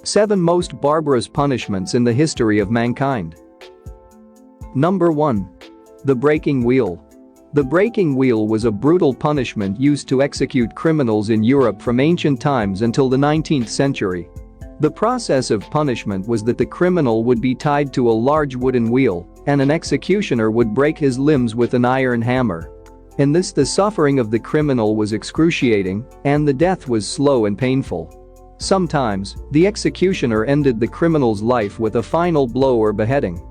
7 Most barbarous punishments in the history of mankind. Number 1. The breaking wheel. The breaking wheel was a brutal punishment used to execute criminals in Europe from ancient times until the 19th century. The process of punishment was that the criminal would be tied to a large wooden wheel, and an executioner would break his limbs with an iron hammer. In this, the suffering of the criminal was excruciating, and the death was slow and painful. Sometimes, the executioner ended the criminal's life with a final blow or beheading.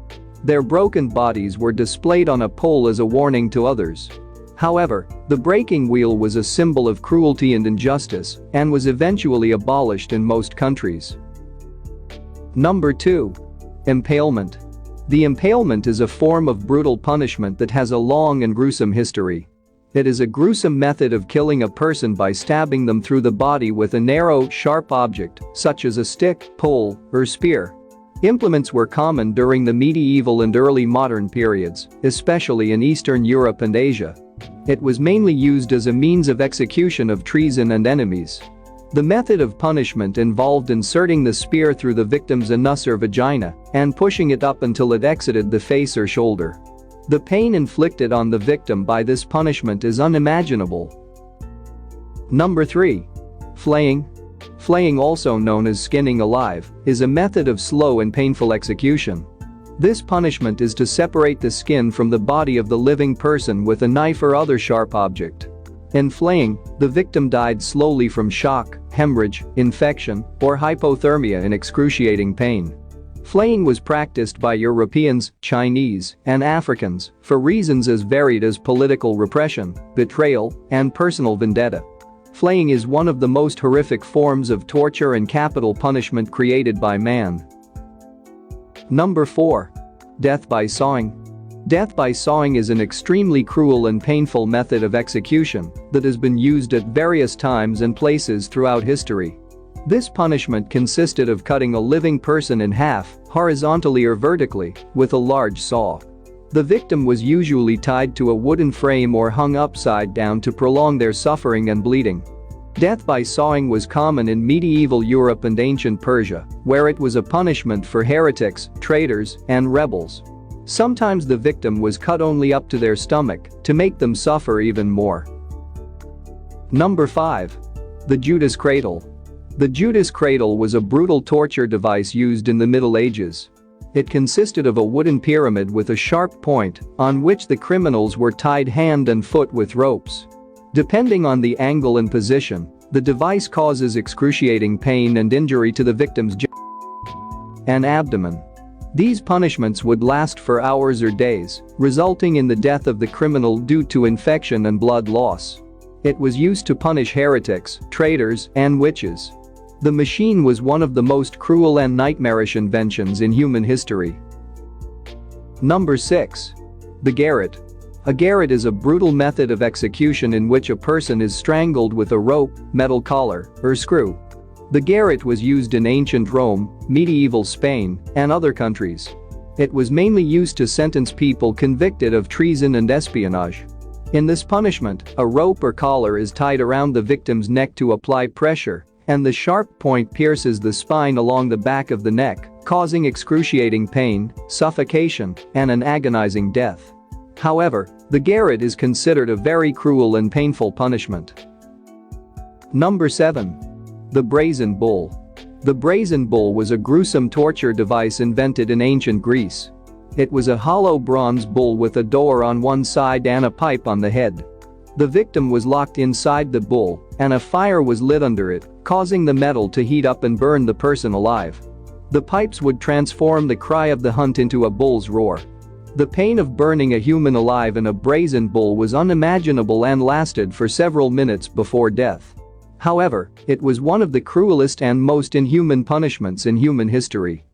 Their broken bodies were displayed on a pole as a warning to others. However, the breaking wheel was a symbol of cruelty and injustice and was eventually abolished in most countries. Number 2. Impalement. The impalement is a form of brutal punishment that has a long and gruesome history. It is a gruesome method of killing a person by stabbing them through the body with a narrow, sharp object, such as a stick, pole, or spear. Implements were common during the medieval and early modern periods, especially in Eastern Europe and Asia. It was mainly used as a means of execution of treason and enemies. The method of punishment involved inserting the spear through the victim's anus or vagina and pushing it up until it exited the face or shoulder. The pain inflicted on the victim by this punishment is unimaginable. Number 3. Flaying. Flaying, also known as skinning alive, is a method of slow and painful execution. This punishment is to separate the skin from the body of the living person with a knife or other sharp object. In flaying, the victim died slowly from shock, hemorrhage, infection, or hypothermia in excruciating pain. Flaying was practiced by Europeans, Chinese, and Africans for reasons as varied as political repression, betrayal, and personal vendetta. Flaying is one of the most horrific forms of torture and capital punishment created by man. Number 4. Death by sawing. Death by sawing is an extremely cruel and painful method of execution that has been used at various times and places throughout history. This punishment consisted of cutting a living person in half, horizontally or vertically, with a large saw. The victim was usually tied to a wooden frame or hung upside down to prolong their suffering and bleeding. Death by sawing was common in medieval Europe and ancient Persia, where it was a punishment for heretics, traitors, and rebels. Sometimes the victim was cut only up to their stomach to make them suffer even more. Number 5. The Judas Cradle. The Judas Cradle was a brutal torture device used in the Middle Ages. It consisted of a wooden pyramid with a sharp point on which the criminals were tied hand and foot with ropes. Depending on the angle and position, the device causes excruciating pain and injury to the victim's jaw and abdomen. These punishments would last for hours or days, resulting in the death of the criminal due to infection and blood loss. It was used to punish heretics, traitors, and witches. The machine was one of the most cruel and nightmarish inventions in human history. Number 6. The garrote. A garrote is a brutal method of execution in which a person is strangled with a rope, metal collar, or screw. The garrote was used in ancient Rome, medieval Spain, and other countries. It was mainly used to sentence people convicted of treason and espionage. In this punishment, a rope or collar is tied around the victim's neck to apply pressure, and the sharp point pierces the spine along the back of the neck, causing excruciating pain, suffocation, and an agonizing death. However, the garrote is considered a very cruel and painful punishment. Number 7. The brazen bull. The brazen bull was a gruesome torture device invented in ancient Greece. It was a hollow bronze bull with a door on one side and a pipe on the head. The victim was locked inside the bull, and a fire was lit under it, causing the metal to heat up and burn the person alive. The pipes would transform the cry of the hunt into a bull's roar. The pain of burning a human alive in a brazen bull was unimaginable and lasted for several minutes before death. However, it was one of the cruelest and most inhuman punishments in human history.